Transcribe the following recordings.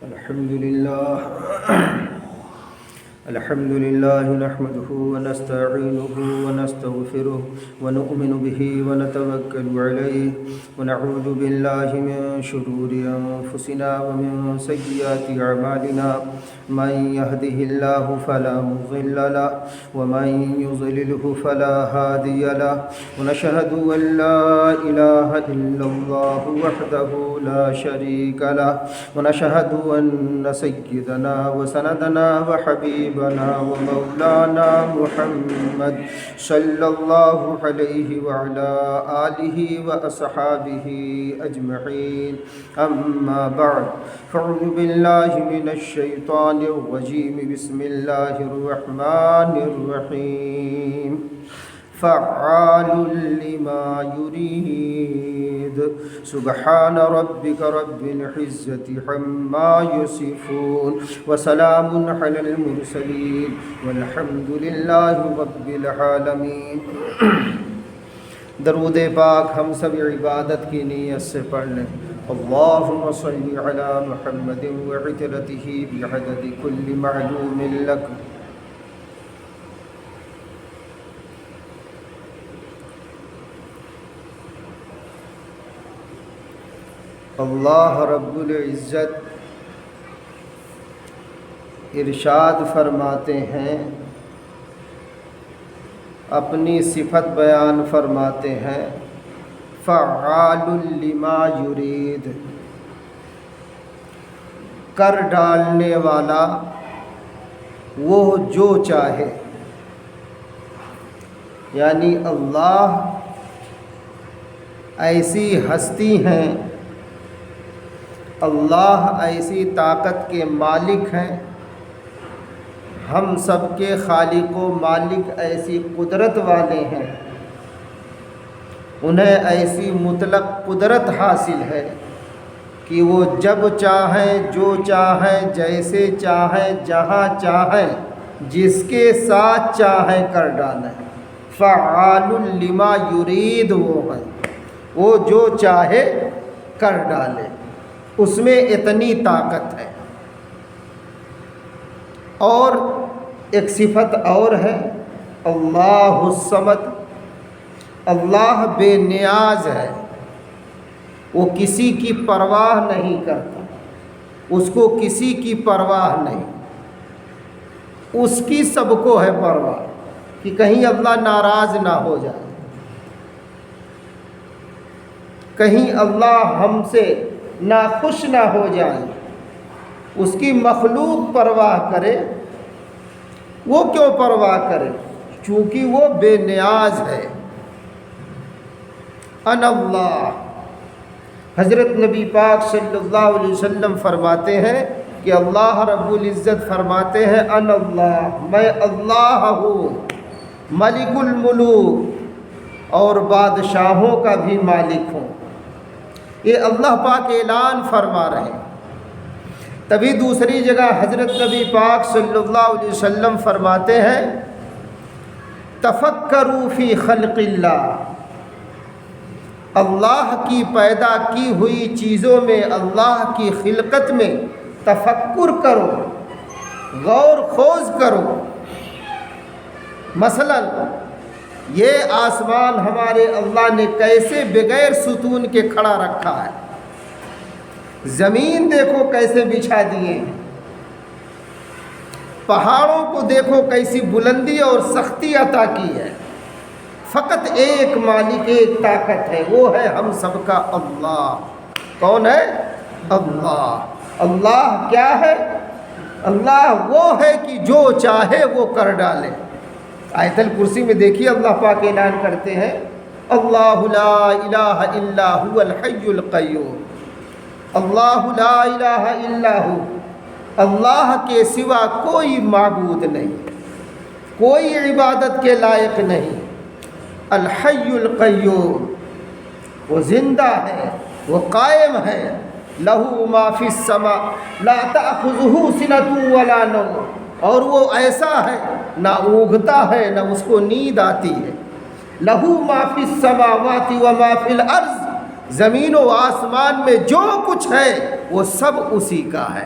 الحمد لله الحمد لله نحمده ونستعينه ونستغفره ونؤمن به ونتوكل عليه ونعوذ بالله من شرور أنفسنا ومن سيئات أعمالنا من يهده الله فلا مضل له ومن يضلله فلا هادي له ونشهد أن لا إله إلا الله وحده لا شريك له ونشهد أن سيدنا وسندنا وحبيبنا ومولانا محمد صلى الله عليه وعلى آله وأصحابه أجمعين أما بعد فأعوذ بالله من الشيطان الرجيم بسم الله الرحمن الرحيم فعال لما يريد سبحان ربك رب العزة عما يصفون وسلام على المرسلين والحمد لله رب العالمين۔ درود پاک ہم سب عبادت کی نیت سے پڑھ لیں۔ اللہم صلی علی محمد وعطرتہ بعدد کل معلوم لک۔ اللہ رب العزت ارشاد فرماتے ہیں، اپنی صفت بیان فرماتے ہیں، فعال لما یرید، کر ڈالنے والا وہ جو چاہے، یعنی اللہ ایسی ہستی ہیں، اللہ ایسی طاقت کے مالک ہیں، ہم سب کے خالق و مالک ایسی قدرت والے ہیں، انہیں ایسی مطلق قدرت حاصل ہے کہ وہ جب چاہیں، جو چاہیں، جیسے چاہیں، جہاں چاہیں، جس کے ساتھ چاہیں کر ڈالیں۔ فعال لما یرید وہ ہے، وہ جو چاہے کر ڈالے، اس میں اتنی طاقت ہے۔ اور ایک صفت اور ہے، اللہ الصمد، اللہ بے نیاز ہے، وہ کسی کی پرواہ نہیں کرتا، اس کو کسی کی پرواہ نہیں، اس کی سب کو ہے پرواہ کہ کہیں اللہ ناراض نہ ہو جائے، کہیں اللہ ہم سے ناخوش نہ ہو جائے، اس کی مخلوق پرواہ کرے، وہ کیوں پرواہ کرے؟ چونکہ وہ بے نیاز ہے۔ انا اللہ، حضرت نبی پاک صلی اللہ علیہ وسلم فرماتے ہیں کہ اللہ رب العزت فرماتے ہیں، انا اللہ، میں اللہ ہوں، ملک الملوک، اور بادشاہوں کا بھی مالک ہوں۔ یہ اللہ پاک اعلان فرما رہے ہیں۔ تبھی دوسری جگہ حضرت نبی پاک صلی اللہ علیہ وسلم فرماتے ہیں، تفکروا فی خلق اللہ، اللہ کی پیدا کی ہوئی چیزوں میں، اللہ کی خلقت میں تفکر کرو، غور خوض کرو۔ مثلا یہ آسمان ہمارے اللہ نے کیسے بغیر ستون کے کھڑا رکھا ہے، زمین دیکھو کیسے بچھا دیے، پہاڑوں کو دیکھو کیسی بلندی اور سختی عطا کی ہے۔ فقط ایک مالک، ایک طاقت ہے، وہ ہے ہم سب کا اللہ۔ کون ہے؟ اللہ۔ اللہ کیا ہے؟ اللہ وہ ہے کہ جو چاہے وہ کر ڈالے۔ آیت الکرسی میں دیکھیے اللہ پاک اعلان کرتے ہیں، اللہ لا الہ الا هو الحی القیوم، اللہ لا الہ الا ہو، اللہ کے سوا کوئی معبود نہیں، کوئی عبادت کے لائق نہیں۔ الحی القیوم، وہ زندہ ہے، وہ قائم ہے، لہ ما فی السماء لا تأخذہ سنۃ ولا نوم، اور وہ ایسا ہے نہ اونگتا ہے نہ اس کو نیند آتی ہے۔ لہ ما فی السماوات و ما فی الارض، زمین و آسمان میں جو کچھ ہے وہ سب اسی کا ہے۔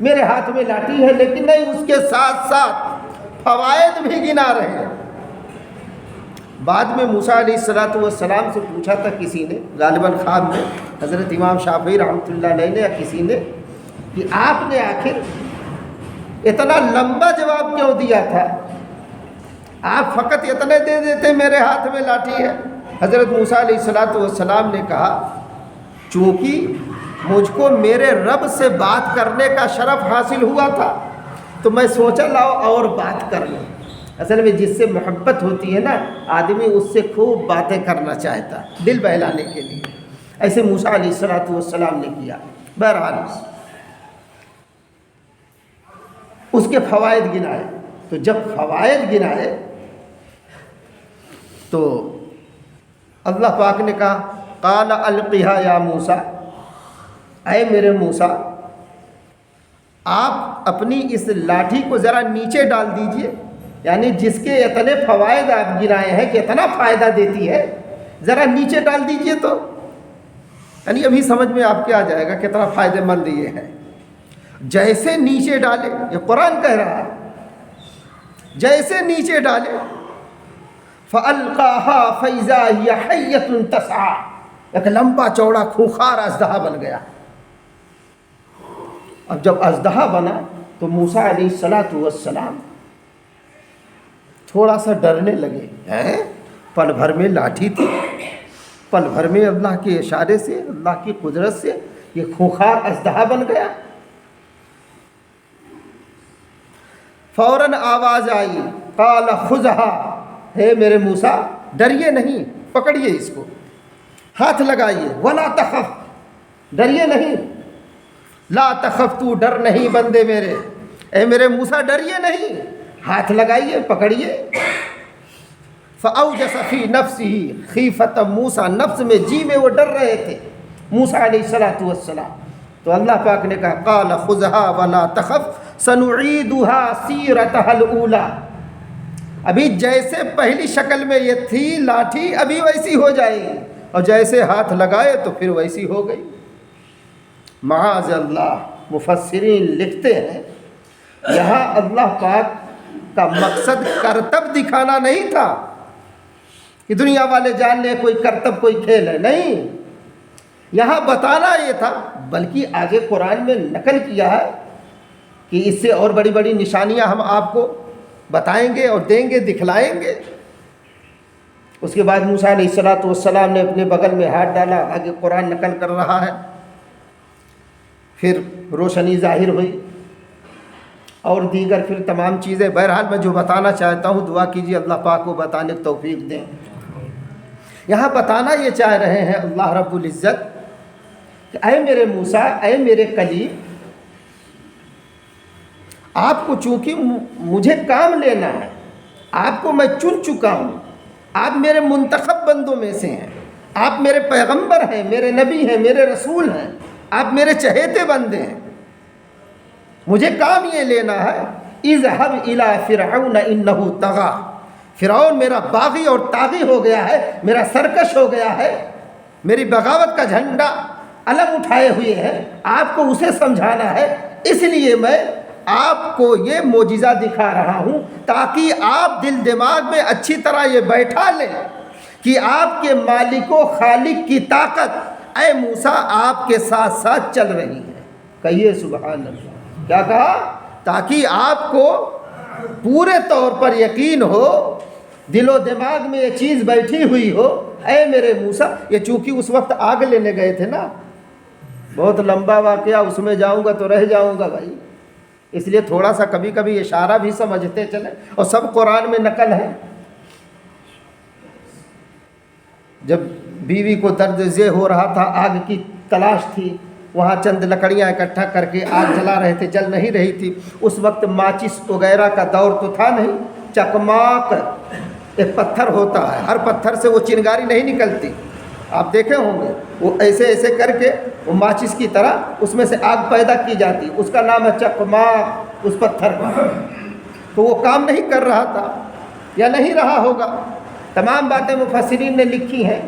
میرے ہاتھ میں لاٹھی ہے، لیکن نہیں، اس کے ساتھ ساتھ فوائد بھی گنا رہے ہیں۔ بعد میں موسیٰ علیہ السلام سے پوچھا تھا کسی نے، غالباً خواب میں حضرت امام شافعی رحمۃ اللہ علیہ نے یا کسی نے، کہ آپ نے آخر اتنا لمبا جواب کیوں دیا تھا؟ آپ فقط اتنے دے دیتے میرے ہاتھ میں لاٹھی ہے۔ حضرت موسیٰ علیہ السلام نے کہا چونکہ مجھ کو میرے رب سے بات کرنے کا شرف حاصل ہوا تھا تو میں سوچا لاؤ اور بات کر لوں۔ اصل میں جس سے محبت ہوتی ہے نا، آدمی اس سے خوب باتیں کرنا چاہتا ہے دل بہلانے کے لیے۔ ایسے موسیٰ علیہ السلام نے کیا۔ بہرحال اس کے فوائد گنائے، تو جب فوائد گنائے تو اللہ پاک نے کہا قال القیہا یا موسیٰ، اے میرے موسیٰ آپ اپنی اس لاٹھی کو ذرا نیچے ڈال دیجئے، یعنی جس کے اتنے فوائد آپ گنائے ہیں کہ اتنا فائدہ دیتی ہے، ذرا نیچے ڈال دیجئے تو، یعنی ابھی سمجھ میں آپ کے آ جائے گا کتنا فائدہ مند یہ ہے۔ جیسے نیچے ڈالے، یہ قرآن کہہ رہا ہے، جیسے نیچے ڈالے فَأَلْقَاهَا فَإِذَا هِيَ حَيَّةٌ تَسْعَىٰ، ایک لمبا چوڑا خوخار اژدہا بن گیا۔ اب جب اژدہا بنا تو موسیٰ علیہ السلام تھوڑا سا ڈرنے لگے، پل بھر میں لاٹھی تھی، پل بھر میں اللہ کے اشارے سے، اللہ کی قدرت سے یہ خوخار اژدہا بن گیا۔ فوراً آواز آئی قال خذها، ہے میرے موسیٰ ڈریے نہیں، پکڑیے اس کو، ہاتھ لگائیے، ولا تخف، ڈریے نہیں، لا تخف، تو ڈر نہیں بندے میرے، اے میرے موسیٰ ڈریے نہیں، ہاتھ لگائیے، پکڑیے۔ فأوجس فی نفسہ خیفۃ موسیٰ، نفس میں جی میں وہ ڈر رہے تھے موسیٰ علیہ السلام، تو اللہ پاک نے کہا قال خذها ولا تخف سنعیدها سیرتها الاولی، ابھی جیسے پہلی شکل میں یہ تھی لاٹھی ابھی ویسی ہو جائے گی، اور جیسے ہاتھ لگائے تو پھر ویسی ہو گئی۔ معاذ اللہ، مفسرین لکھتے ہیں یہاں اللہ پاک کا مقصد کرتب دکھانا نہیں تھا کہ دنیا والے جان لیں کوئی کرتب کوئی کھیل ہے، نہیں، یہاں بتانا یہ تھا، بلکہ آگے قرآن میں نقل کیا ہے کہ اس سے اور بڑی بڑی نشانیاں ہم آپ کو بتائیں گے اور دیں گے، دکھلائیں گے۔ اس کے بعد موسیٰ علیہ السلام نے اپنے بغل میں ہاتھ ڈالا، آگے قرآن نقل کر رہا ہے، پھر روشنی ظاہر ہوئی اور دیگر پھر تمام چیزیں۔ بہرحال میں جو بتانا چاہتا ہوں، دعا کیجیے اللہ پاک کو بتانے کی توفیق دیں۔ یہاں بتانا یہ چاہ رہے ہیں اللہ رب العزت کہ اے میرے موسیٰ، اے میرے کلیم، آپ کو چونکہ مجھے کام لینا ہے، آپ کو میں چن چکا ہوں، آپ میرے منتخب بندوں میں سے ہیں، آپ میرے پیغمبر ہیں، میرے نبی ہیں، میرے رسول ہیں، آپ میرے چہیتے بندے ہیں، مجھے کام یہ لینا ہے۔ اذهب الى فرعون انه طغى، فرعون میرا باغی اور طاغی ہو گیا ہے، میرا سرکش ہو گیا ہے، میری بغاوت کا جھنڈا علم اٹھائے ہوئے ہے، آپ کو اسے سمجھانا ہے، اس لیے میں آپ کو یہ معجزہ دکھا رہا ہوں تاکہ آپ دل دماغ میں اچھی طرح یہ بیٹھا لیں کہ آپ کے مالک و خالق کی طاقت اے موسیٰ آپ کے ساتھ ساتھ چل رہی ہے۔ کہیے سبحان اللہ۔ کیا کہا؟ تاکہ آپ کو پورے طور پر یقین ہو، دل و دماغ میں یہ چیز بیٹھی ہوئی ہو، اے میرے موسیٰ، یہ چونکہ اس وقت آگ لینے گئے تھے نا، بہت لمبا واقعہ، اس میں جاؤں گا تو رہ جاؤں گا بھائی، اس لیے تھوڑا سا کبھی کبھی اشارہ بھی سمجھتے چلیں، اور سب قرآن میں نقل ہے۔ جب بیوی کو درد ذہ ہو رہا تھا، آگ کی تلاش تھی، وہاں چند لکڑیاں اکٹھا کر کے آگ جلا رہے تھے، جل نہیں رہی تھی، اس وقت ماچس وغیرہ کا دور تو تھا نہیں، چکماک ایک پتھر ہوتا ہے، ہر پتھر سے وہ چنگاری نہیں نکلتی، آپ دیکھے ہوں گے، وہ ایسے ایسے کر کے وہ ماچس کی طرح اس میں سے آگ پیدا کی جاتی، اس کا نام ہے چکماک، اس پتھر کا۔ تو وہ کام نہیں کر رہا تھا یا نہیں رہا ہوگا، تمام باتیں مفسرین نے لکھی ہیں،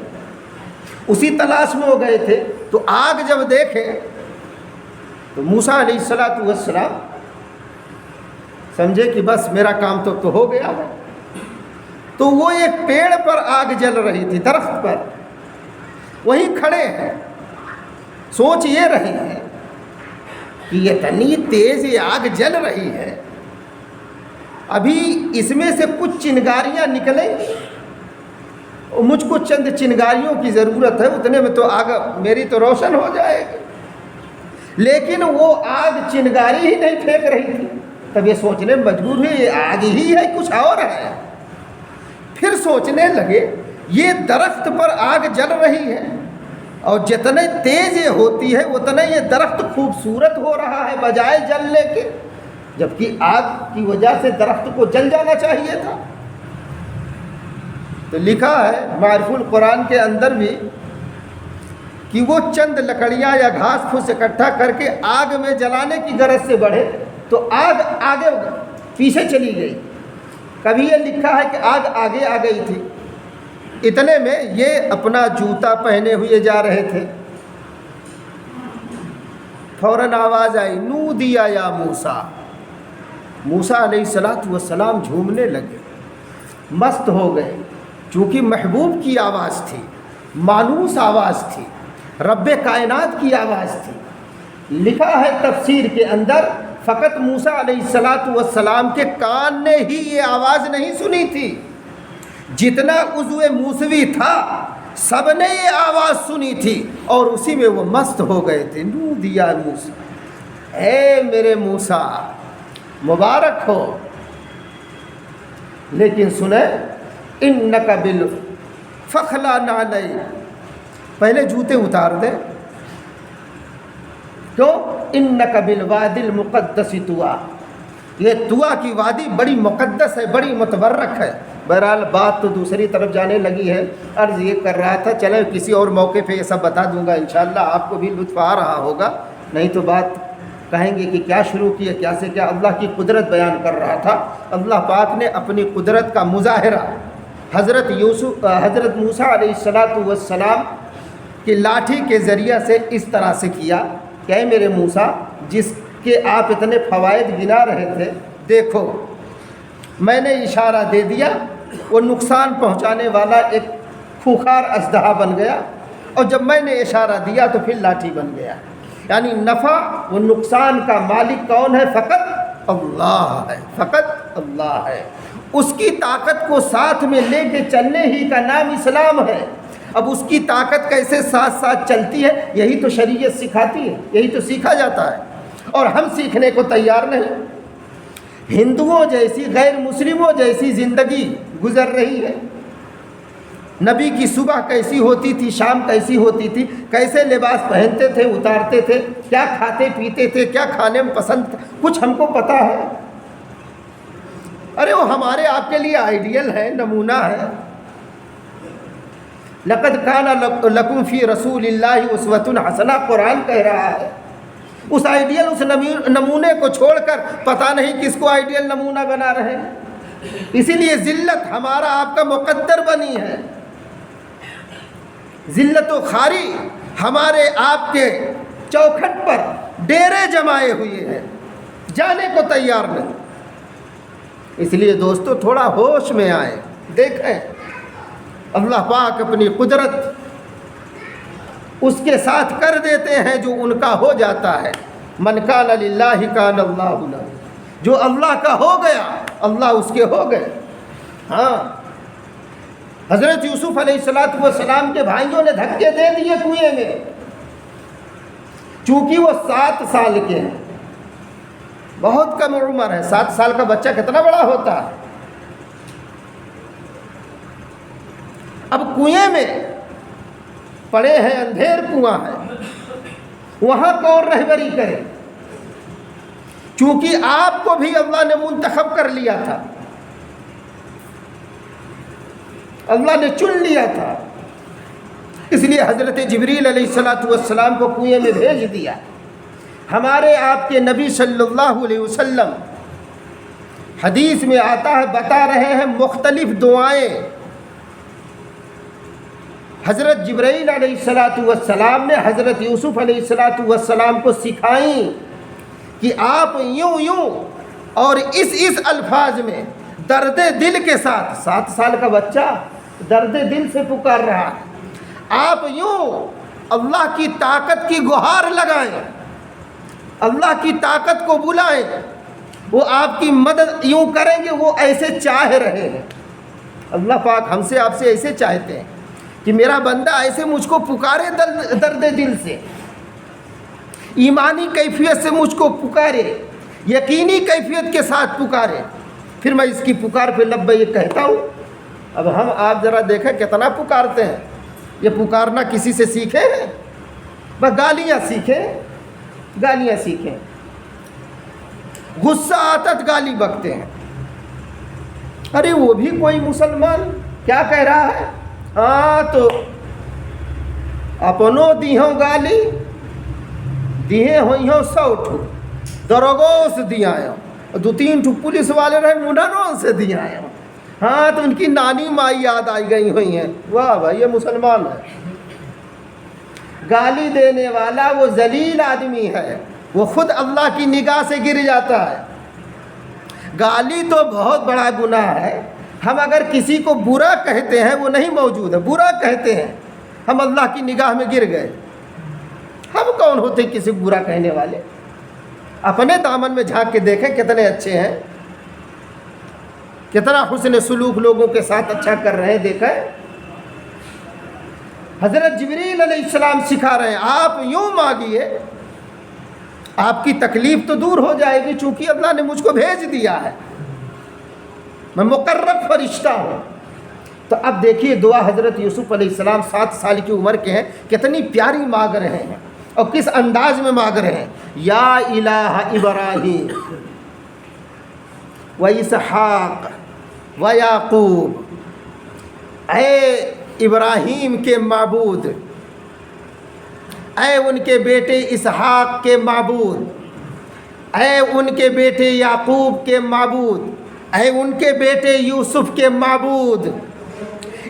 اسی تلاش میں ہو گئے تھے۔ تو آگ جب دیکھے تو موسیٰ علیہ السلام سمجھے کہ بس میرا کام تو ہو گیا ہے. تو وہ ایک پیڑ پر آگ جل رہی تھی، درخت پر، وہیں کھڑے ہیں. سوچ یہ رہی ہے کہ یہ اتنی تیز یہ آگ جل رہی ہے، ابھی اس میں سے کچھ چنگاریاں نکلیں، مجھ کو چند چنگاریوں کی ضرورت ہے، اتنے میں تو آگ میری تو روشن ہو جائے گی. لیکن وہ آگ چنگاری ہی نہیں پھینک رہی تھی. تب یہ سوچنے مجبور ہوئے یہ آگ ہی ہے کچھ اور ہے. پھر سوچنے لگے یہ درخت پر آگ جل رہی ہے اور جتنے تیز یہ ہوتی ہے اتنا یہ درخت خوبصورت ہو رہا ہے بجائے جلنے کے، جبکہ آگ کی وجہ سے درخت کو جل جانا چاہیے تھا. تو لکھا ہے معرف القرآن کے اندر بھی کہ وہ چند لکڑیاں یا گھاس پھوس اکٹھا کر کے آگ میں جلانے کی غرض سے بڑھے تو آگ آگے پیچھے چلی گئی. کبھی یہ لکھا ہے کہ آگ آگے آ گئی تھی. اتنے میں یہ اپنا جوتا پہنے ہوئے جا رہے تھے، فوراً آواز آئی نودیا یا موسیٰ. موسیٰ علیہ السلام جھومنے لگے، مست ہو گئے، چونکہ محبوب کی آواز تھی، مانوس آواز تھی، رب کائنات کی آواز تھی. لکھا ہے تفسیر کے اندر فقط موسیٰ علیہ السلام کے کان نے ہی یہ آواز نہیں سنی تھی، جتنا عضو موسوی تھا سب نے یہ آواز سنی تھی اور اسی میں وہ مست ہو گئے تھے. نودیا موسیٰ، اے میرے موسیٰ مبارک ہو. لیکن سنیں انک بالفخلا نعلئی، پہلے جوتے اتار دیں. کیوں؟ انک بالوادی المقدس طویٰ، یہ طویٰ کی وادی بڑی مقدس ہے، بڑی متبرک ہے. بہرحال بات تو دوسری طرف جانے لگی ہے. عرض یہ کر رہا تھا چلے کسی اور موقع پہ یہ سب بتا دوں گا انشاءاللہ، آپ کو بھی لطف آ رہا ہوگا، نہیں تو بات کہیں گے کہ کیا شروع کیا، کیا سے کیا. اللہ کی قدرت بیان کر رہا تھا. اللہ پاک نے اپنی قدرت کا مظاہرہ حضرت موسیٰ علیہ السلام کی لاٹھی کے ذریعہ سے اس طرح سے کیا کہ اے میرے موسیٰ، جس کے آپ اتنے فوائد گنا رہے تھے، دیکھو میں نے اشارہ دے دیا، وہ نقصان پہنچانے والا ایک خوخار اژدہا بن گیا، اور جب میں نے اشارہ دیا تو پھر لاٹھی بن گیا. یعنی نفع و نقصان کا مالک کون ہے؟ فقط اللہ ہے، فقط اللہ ہے. اس کی طاقت کو ساتھ میں لے کے چلنے ہی کا نام اسلام ہے. اب اس کی طاقت کیسے ساتھ ساتھ چلتی ہے یہی تو شریعت سکھاتی ہے، یہی تو سیکھا جاتا ہے، اور ہم سیکھنے کو تیار نہیں. ہندوؤں جیسی غیر مسلموں جیسی زندگی گزر رہی ہے. نبی کی صبح کیسی ہوتی تھی، شام کیسی ہوتی تھی، کیسے لباس پہنتے تھے اتارتے تھے، کیا کھاتے پیتے تھے، کیا کھانے میں پسند تھا، کچھ ہم کو پتہ ہے. ارے وہ ہمارے آپ کے لیے آئیڈیل ہے، نمونہ ہے. لقد کان لکم فی رسول اللہ اسوۃ حسنہ قرآن کہہ رہا ہے. اس آئیڈیل، اس نمونے کو چھوڑ کر پتہ نہیں کس کو آئیڈیل نمونہ بنا رہے ہیں. اسی لیے ذلت ہمارا آپ کا مقدر بنی ہے. ذلت و خواری ہمارے آپ کے چوکھٹ پر ڈیرے جمائے ہوئے ہیں، جانے کو تیار نہیں. اس لیے دوستو تھوڑا ہوش میں آئے، دیکھیں اللہ پاک اپنی قدرت اس کے ساتھ کر دیتے ہیں جو ان کا ہو جاتا ہے. من کان للہ کان اللہ لہ، جو اللہ کا ہو گیا اللہ اس کے ہو گئے. ہاں حضرت یوسف علیہ السلام کے بھائیوں نے دھکے دے دیے کنویں میں، چونکہ وہ 7 سال کے ہیں، بہت کم عمر ہے. 7 سال کا بچہ کتنا بڑا ہوتا ہے. اب کنویں میں پڑے ہیں، اندھیر کنواں ہے، وہاں کون رہبری کرے؟ چونکہ آپ کو بھی اللہ نے منتخب کر لیا تھا، اللہ نے چن لیا تھا. اس لیے حضرت جبریل علیہ السلام کو کنویں میں بھیج دیا. ہمارے آپ کے نبی صلی اللہ علیہ وسلم حدیث میں آتا ہے، بتا رہے ہیں مختلف دعائیں حضرت جبرائیل علیہ السلام نے حضرت یوسف علیہ السلام کو سکھائیں کہ آپ یوں اور اس الفاظ میں درد دل کے ساتھ، 7 سال کا بچہ درد دل سے پکار رہا ہے، آپ یوں اللہ کی طاقت کی گہار لگائیں، اللہ کی طاقت کو بلائیں، وہ آپ کی مدد یوں کریں گے، وہ ایسے چاہ رہے ہیں۔ اللہ پاک ہم سے آپ سے ایسے چاہتے ہیں کہ میرا بندہ ایسے مجھ کو پکارے درد دل سے، ایمانی کیفیت سے مجھ کو پکارے، یقینی کیفیت کے ساتھ پکارے، پھر میں اس کی پکار پہ لبیک کہتا ہوں۔ اب ہم آپ ذرا دیکھیں کتنا پکارتے ہیں، یہ پکارنا کسی سے سیکھے ہیں؟ بس گالیاں سیکھیں، غصہ آتا تو گالی بکتے ہیں، ارے وہ بھی کوئی مسلمان کیا کہہ رہا ہے، ہاں تو اپنوں دیہوں گالی دیہے ہوئیوں 100 ٹھو دروگوں سے دیا ہے، 2-3 ٹھو پولیس والے رہے منڈروں سے دیا ہے، ہاں تو ان کی نانی مائی یاد آئی گئی ہوئی ہیں، واہ بھائی یہ مسلمان ہے۔ گالی دینے والا وہ ذلیل آدمی ہے، وہ خود اللہ کی نگاہ سے گر جاتا ہے۔ گالی تو بہت بڑا گناہ ہے، ہم اگر کسی کو برا کہتے ہیں وہ نہیں موجود ہے، برا کہتے ہیں، ہم اللہ کی نگاہ میں گر گئے۔ ہم کون ہوتے کسی کو برا کہنے والے؟ اپنے دامن میں جھانک کے دیکھیں کتنے اچھے ہیں، کتنا حسن سلوک لوگوں کے ساتھ اچھا کر رہے ہیں، دیکھیں حضرت جبریل علیہ السلام سکھا رہے ہیں، آپ یوں مانگیے آپ کی تکلیف تو دور ہو جائے گی، چونکہ اللہ نے مجھ کو بھیج دیا ہے، میں مقرب فرشتہ ہوں۔ تو اب دیکھیے دعا حضرت یوسف علیہ السلام 7 سال کی عمر کے ہیں، کتنی پیاری مانگ رہے ہیں اور کس انداز میں مانگ رہے ہیں، یا الہ ابراہیم و اسحاق و یعقوب، اے ابراہیم کے معبود، اے ان کے بیٹے اسحاق کے معبود، اے ان کے بیٹے یعقوب کے معبود، اے ان کے بیٹے یوسف کے معبود،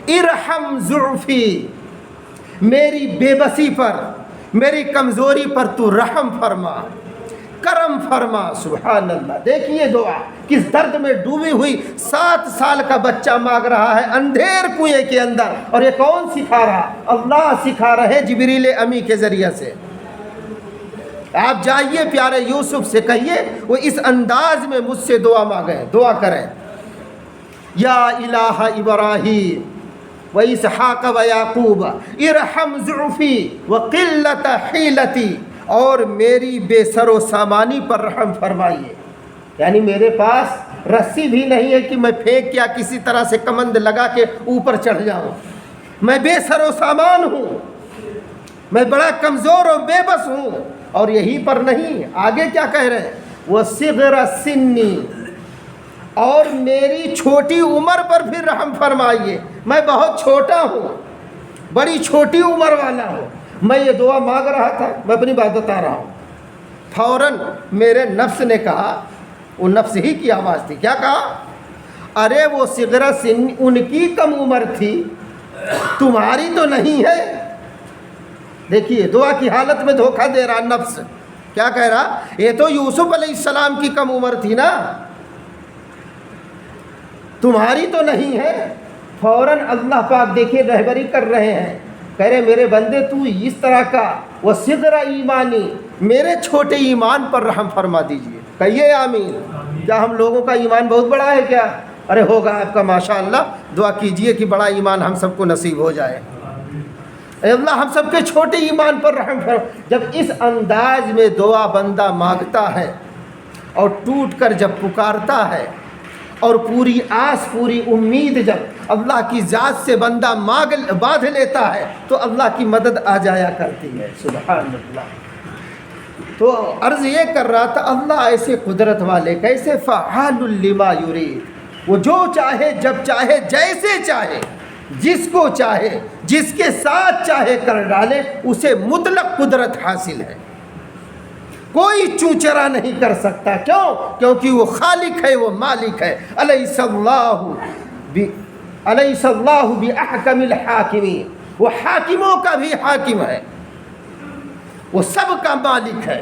ارحم ضعفی، میری بے بسی پر، میری کمزوری پر تو رحم فرما، کرم فرما۔ سبحان اللہ، دیکھیے دعا کس درد میں ڈوبی ہوئی 7 سال کا بچہ مانگ رہا ہے اندھیر کنویں کے اندر، اور یہ کون سکھا رہا؟ اللہ سکھا رہے جبریل امی کے ذریعے سے۔ آپ جائیے پیارے یوسف سے کہیے وہ اس انداز میں مجھ سے دعا مانگیں، دعا کریں، یا الہ ابراہیم و اسحاق و یعقوب ارحم ضعفی و قلت حیلتی، اور میری بے سر و سامانی پر رحم فرمائیے، یعنی میرے پاس رسی بھی نہیں ہے کہ میں پھینک کیا کسی طرح سے کمند لگا کے اوپر چڑھ جاؤں، میں بے سر و سامان ہوں، میں بڑا کمزور اور بے بس ہوں۔ اور یہی پر نہیں، آگے کیا کہہ رہے ہیں، وہ صغر سنی، اور میری چھوٹی عمر پر بھی رحم فرمائیے، میں بہت چھوٹا ہوں، بڑی چھوٹی عمر والا ہوں۔ میں یہ دعا مانگ رہا تھا، میں اپنی بات بتا رہا ہوں، فوراً میرے نفس نے کہا، وہ نفس ہی کی آواز تھی، کیا کہا؟ ارے وہ صغر سن ان کی کم عمر تھی، تمہاری تو نہیں ہے۔ دیکھیے دعا کی حالت میں دھوکہ دے رہا نفس، کیا کہہ رہا؟ یہ تو یوسف علیہ السلام کی کم عمر تھی نا، تمہاری تو نہیں ہے۔ فوراً اللہ پاک دیکھیے رہبری کر رہے ہیں، کہہ رہے میرے بندے تو اس طرح کا وہ صغر ایمانی، میرے چھوٹے ایمان پر رحم فرما دیجئے، کہیے آمین۔ کیا ہم لوگوں کا ایمان بہت بڑا ہے کیا؟ ارے ہوگا آپ کا ماشاءاللہ، دعا کیجئے کہ بڑا ایمان ہم سب کو نصیب ہو جائے۔ اے اللہ ہم سب کے چھوٹے ایمان پر رحم فرما۔ جب اس انداز میں دعا بندہ مانگتا ہے اور ٹوٹ کر جب پکارتا ہے اور پوری آس پوری امید جب اللہ کی ذات سے بندہ باندھ لیتا ہے تو اللہ کی مدد آ جایا کرتی ہے۔ سبحان اللہ۔ تو عرض یہ کر رہا تھا، اللہ ایسے قدرت والے، کیسے فعال لما یرید، وہ جو چاہے جب چاہے جیسے چاہے جس کو چاہے جس کے ساتھ چاہے کر ڈالے، اسے مطلق قدرت حاصل ہے، کوئی چوچرا نہیں کر سکتا۔ کیوں؟ کیونکہ وہ خالق ہے، وہ مالک ہے۔ الیس اللہ باحکم الحاکمین، وہ حاکموں کا بھی حاکم ہے، وہ سب کا مالک ہے،